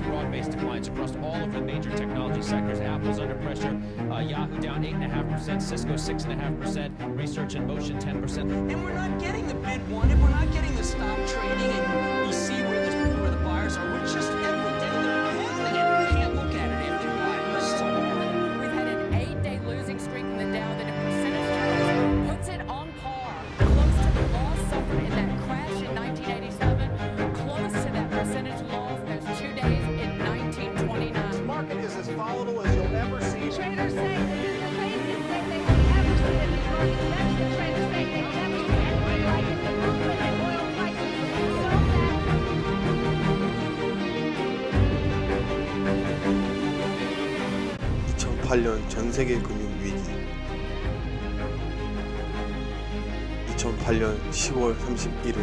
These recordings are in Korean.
Broad-based declines across all of the major technology sectors. Apple's under pressure. Yahoo down 8.5%, Cisco 6.5%, Research in Motion 10%. And we're not getting the bid wanted. We're not getting the stock trading, and we see where the buyers are. We're just every day they're pounding it. You can't look at it if they're buying. This is horrible. We've had an 8-day losing streak in the Dow that in percentage terms puts it on par, close to the loss suffered in that crash in 1987, close to that percentage loss those 2 days in 1929. The market is as volatile as you'll ever see. Traders say this is the craziest thing they've ever seen in the market. That's the traders say they've never seen anything like it. The movement in oil prices is so fast. 2008년 전 세계 금융 위기. 2008년 10월 31일.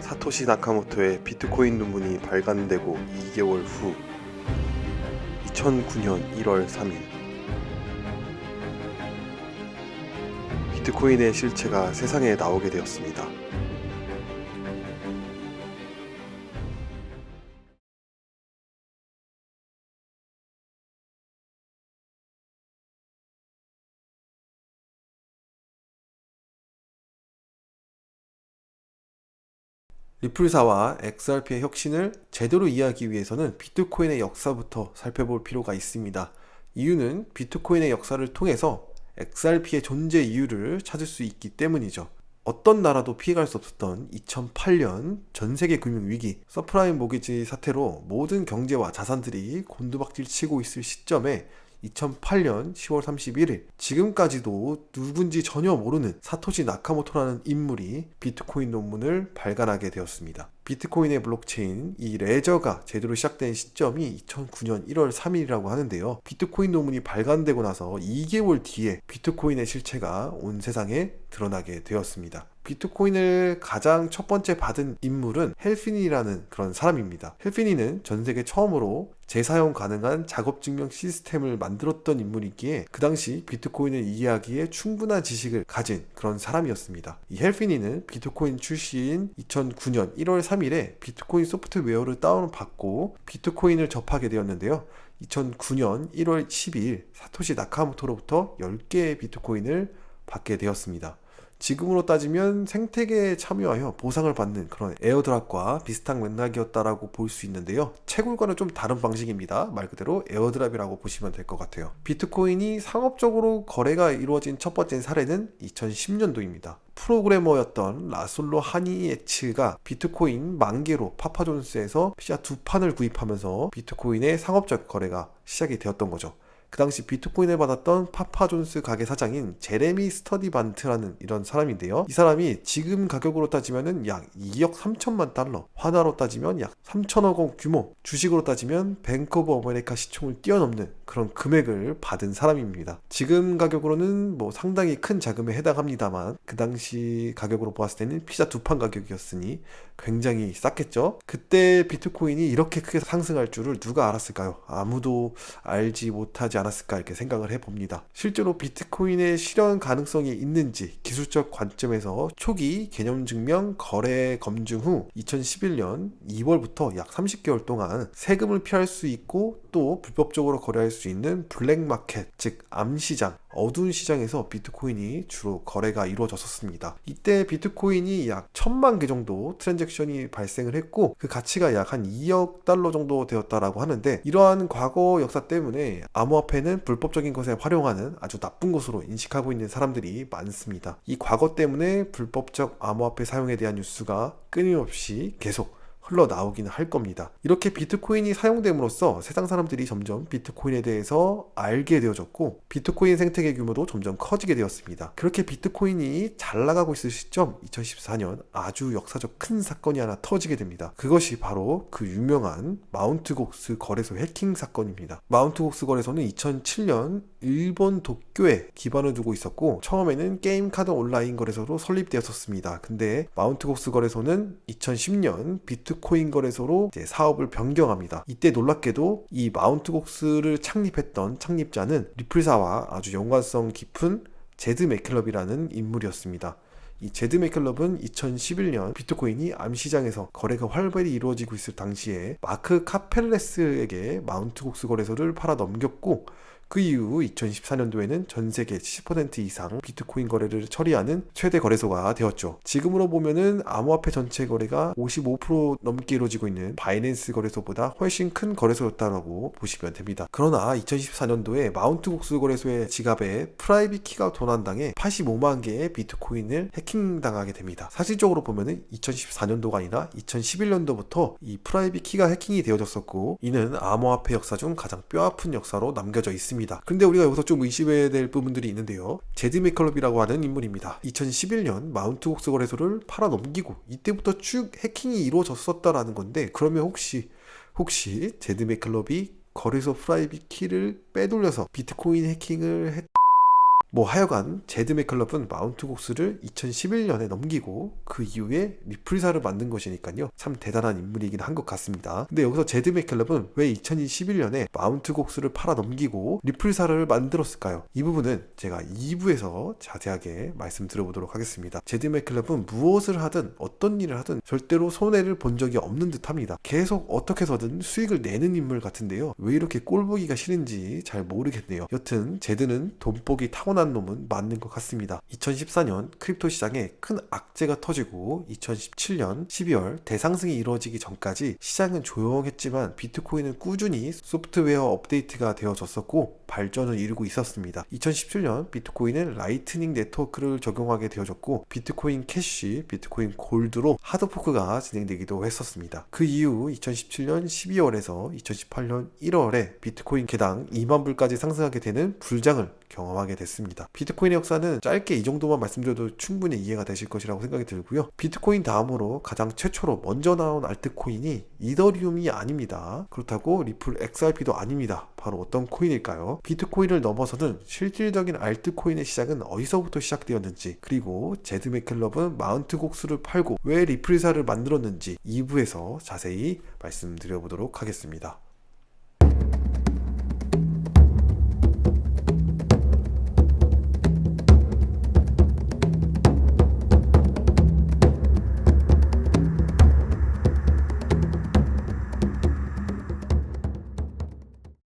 사토시 나카모토의 비트코인 논문이 발간되고 2개월 후 2009년 1월 3일 비트코인의 실체가 세상에 나오게 되었습니다. 리플사와 XRP의 혁신을 제대로 이해하기 위해서는 비트코인의 역사부터 살펴볼 필요가 있습니다. 이유는 비트코인의 역사를 통해서 XRP의 존재 이유를 찾을 수 있기 때문이죠. 어떤 나라도 피해갈 수 없었던 2008년 전세계 금융위기, 서프라임 모기지 사태로 모든 경제와 자산들이 곤두박질 치고 있을 시점에 2008년 10월 31일 지금까지도 누군지 전혀 모르는 사토시 나카모토라는 인물이 비트코인 논문을 발간하게 되었습니다. 비트코인의 블록체인, 이 레저가 제대로 시작된 시점이 2009년 1월 3일이라고 하는데요. 비트코인 논문이 발간되고 나서 2개월 뒤에 비트코인의 실체가 온 세상에 드러나게 되었습니다. 비트코인을 가장 첫 번째 받은 인물은 헬피니라는 그런 사람입니다. 헬피니는 전 세계 처음으로 재사용 가능한 작업 증명 시스템을 만들었던 인물이기에 그 당시 비트코인을 이해하기에 충분한 지식을 가진 그런 사람이었습니다. 이 헬피니는 비트코인 출시인 2009년 1월 3일에 비트코인 소프트웨어를 다운받고 비트코인을 접하게 되었는데요. 2009년 1월 12일 사토시 나카모토로부터 10개의 비트코인을 받게 되었습니다. 지금으로 따지면 생태계에 참여하여 보상을 받는 그런 에어드랍과 비슷한 맥락이었다라고 볼 수 있는데요. 채굴과는 좀 다른 방식입니다. 말 그대로 에어드랍이라고 보시면 될 것 같아요. 비트코인이 상업적으로 거래가 이루어진 첫 번째 사례는 2010년도입니다. 프로그래머였던 라솔로 하니에츠가 비트코인 10,000개로 파파존스에서 피자 2판을 구입하면서 비트코인의 상업적 거래가 시작이 되었던 거죠. 그 당시 비트코인을 받았던 파파존스 가게 사장인 제레미 스터디반트라는 이런 사람인데요. 이 사람이 지금 가격으로 따지면 약 2억 3천만 달러, 환화로 따지면 약 3천억 원 규모, 주식으로 따지면 뱅크 오브 아메리카 시총을 뛰어넘는 그런 금액을 받은 사람입니다. 지금 가격으로는 상당히 큰 자금에 해당합니다만 그 당시 가격으로 보았을 때는 피자 2판 가격이었으니 굉장히 쌌겠죠. 그때 비트코인이 이렇게 크게 상승할 줄을 누가 알았을까요? 아무도 알지 못하지 않았을까 이렇게 생각을 해봅니다. 실제로 비트코인의 실현 가능성이 있는지 기술적 관점에서 초기 개념 증명 거래 검증 후 2011년 2월부터 약 30개월 동안 세금을 피할 수 있고 또 불법적으로 거래할 수 있는 블랙마켓, 즉 암시장, 어두운 시장에서 비트코인이 주로 거래가 이루어졌었습니다. 이때 비트코인이 약 1,000만 개 정도 트랜잭션이 발생을 했고 그 가치가 약 한 2억 달러 정도 되었다라고 하는데 이러한 과거 역사 때문에 암호화폐는 불법적인 것에 활용하는 아주 나쁜 것으로 인식하고 있는 사람들이 많습니다. 이 과거 때문에 불법적 암호화폐 사용에 대한 뉴스가 끊임없이 계속 흘러나오기는 할 겁니다. 이렇게 비트코인이 사용됨으로써 세상 사람들이 점점 비트코인에 대해서 알게 되어졌고 비트코인 생태계 규모도 점점 커지게 되었습니다. 그렇게 비트코인이 잘 나가고 있을 시점 2014년 아주 역사적 큰 사건이 하나 터지게 됩니다. 그것이 바로 그 유명한 마운트 곡스 거래소 해킹 사건입니다. 마운트 곡스 거래소는 2007년 일본 도쿄에 기반을 두고 있었고 처음에는 게임 카드 온라인 거래소로 설립되었었습니다. 근데 마운트 곡스 거래소는 2010년 비트코인 거래소로 이제 사업을 변경합니다. 이때 놀랍게도 이 마운트 곡스를 창립했던 창립자는 리플사와 아주 연관성 깊은 제드 맥켈럽이라는 인물이었습니다. 이 제드 맥켈럽은 2011년 비트코인이 암시장에서 거래가 활발히 이루어지고 있을 당시에 마크 카펠레스에게 마운트 곡스 거래소를 팔아 넘겼고 그 이후 2014년도에는 전 세계 70% 이상 비트코인 거래를 처리하는 최대 거래소가 되었죠. 지금으로 보면은 암호화폐 전체 거래가 55% 넘게 이루어지고 있는 바이낸스 거래소보다 훨씬 큰 거래소였다고 보시면 됩니다. 그러나 2014년도에 마운트 곡스 거래소의 지갑에 프라이빗 키가 도난당해 85만 개의 비트코인을 해킹당하게 됩니다. 사실적으로 보면은 2014년도가 아니라 2011년도부터 이 프라이빗 키가 해킹이 되어졌었고 이는 암호화폐 역사 중 가장 뼈아픈 역사로 남겨져 있습니다. 근데 우리가 여기서 좀 의심해야 될 부분들이 있는데요. 제드 맥켈럽이라고 하는 인물입니다. 2011년 마운트 곡스 거래소를 팔아 넘기고 이때부터 쭉 해킹이 이루어졌었다라는 건데 그러면 혹시 제드 맥켈럽이 거래소 프라이빗 키를 빼돌려서 비트코인 해킹을 하여간 제드 맥켈럽은 마운트 곡스를 2011년에 넘기고 그 이후에 리플사를 만든 것이니까요. 참 대단한 인물이긴 한 것 같습니다. 근데 여기서 제드 맥켈럽은 왜 2011년에 마운트 곡스를 팔아 넘기고 리플사를 만들었을까요? 이 부분은 제가 2부에서 자세하게 말씀드려보도록 하겠습니다. 제드 맥켈럽은 무엇을 하든 어떤 일을 하든 절대로 손해를 본 적이 없는 듯 합니다. 계속 어떻게 해서든 수익을 내는 인물 같은데요. 왜 이렇게 꼴보기가 싫은지 잘 모르겠네요. 여튼 제드는 돈복이 타고난 놈은 맞는 것 같습니다. 2014년 크립토 시장에 큰 악재가 터지고 2017년 12월 대상승이 이루어지기 전까지 시장은 조용했지만 비트코인은 꾸준히 소프트웨어 업데이트가 되어졌었고 발전을 이루고 있었습니다. 2017년 비트코인은 라이트닝 네트워크를 적용하게 되어졌고 비트코인 캐시, 비트코인 골드로 하드포크가 진행되기도 했었습니다. 그 이후 2017년 12월에서 2018년 1월에 비트코인 개당 2만 불까지 상승하게 되는 불장을 경험하게 됐습니다. 비트코인의 역사는 짧게 이 정도만 말씀드려도 충분히 이해가 되실 것이라고 생각이 들고요. 비트코인 다음으로 가장 최초로 먼저 나온 알트코인이 이더리움이 아닙니다. 그렇다고 리플 XRP도 아닙니다. 바로 어떤 코인일까요? 비트코인을 넘어서는 실질적인 알트코인의 시작은 어디서부터 시작되었는지 그리고 제드 맥켈럽은 마운트 곡스를 팔고 왜 리플사를 만들었는지 2부에서 자세히 말씀드려보도록 하겠습니다.